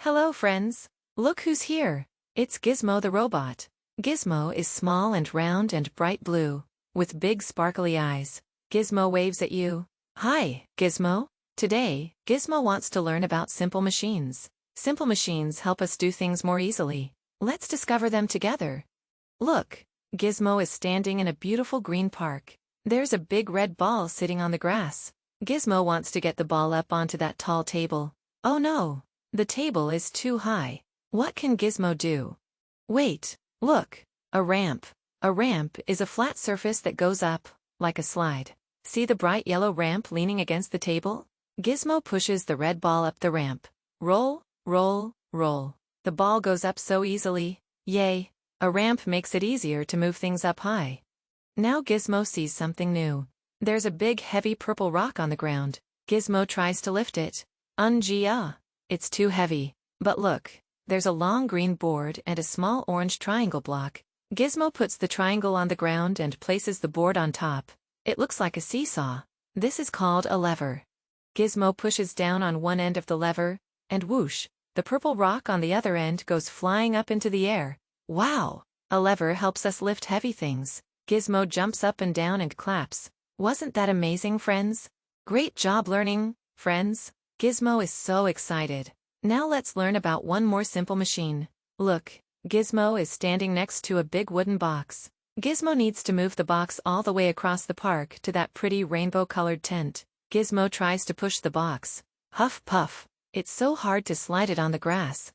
Hello friends! Look who's here! It's Gizmo the robot. Gizmo is small and round and bright blue, with big sparkly eyes. Gizmo waves at you. Hi, Gizmo! Today, Gizmo wants to learn about simple machines. Simple machines help us do things more easily. Let's discover them together. Look! Gizmo is standing in a beautiful green park. There's a big red ball sitting on the grass. Gizmo wants to get the ball up onto that tall table. Oh no! The table is too high. What can Gizmo do? Wait, look, a ramp. A ramp is a flat surface that goes up, like a slide. See the bright yellow ramp leaning against the table? Gizmo pushes the red ball up the ramp. Roll, roll, roll. The ball goes up so easily. Yay! A ramp makes it easier to move things up high. Now Gizmo sees something new. There's a big heavy purple rock on the ground. Gizmo tries to lift it. It's too heavy. But look, there's a long green board and a small orange triangle block. Gizmo puts the triangle on the ground and places the board on top. It looks like a seesaw. This is called a lever. Gizmo pushes down on one end of the lever, and whoosh, the purple rock on the other end goes flying up into the air. Wow! A lever helps us lift heavy things. Gizmo jumps up and down and claps. Wasn't that amazing, friends? Great job learning, friends. Gizmo is so excited. Now let's learn about one more simple machine. Look, Gizmo is standing next to a big wooden box. Gizmo needs to move the box all the way across the park to that pretty rainbow-colored tent. Gizmo tries to push the box. Huff puff. It's so hard to slide it on the grass.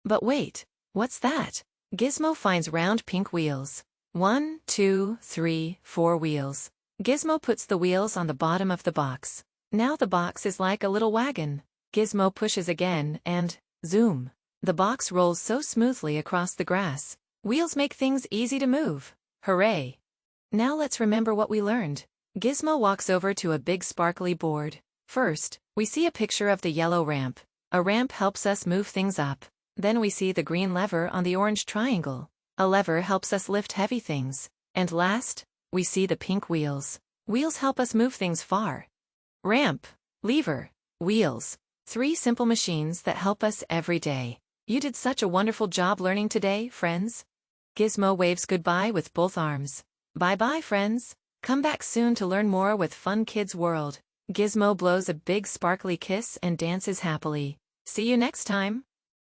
But wait, what's that? Gizmo finds round pink wheels. 1, 2, 3, 4 wheels. Gizmo puts the wheels on the bottom of the box. Now the box is like a little wagon. Gizmo pushes again and, zoom! The box rolls so smoothly across the grass. Wheels make things easy to move. Hooray! Now let's remember what we learned. Gizmo walks over to a big sparkly board. First, we see a picture of the yellow ramp. A ramp helps us move things up. Then we see the green lever on the orange triangle. A lever helps us lift heavy things. And last, we see the pink wheels. Wheels help us move things far. Ramp, lever, wheels. 3 simple machines that help us every day. You did such a wonderful job learning today, friends. Gizmo waves goodbye with both arms. Bye-bye, friends. Come back soon to learn more with Fun Kids World. Gizmo blows a big sparkly kiss and dances happily. See you next time.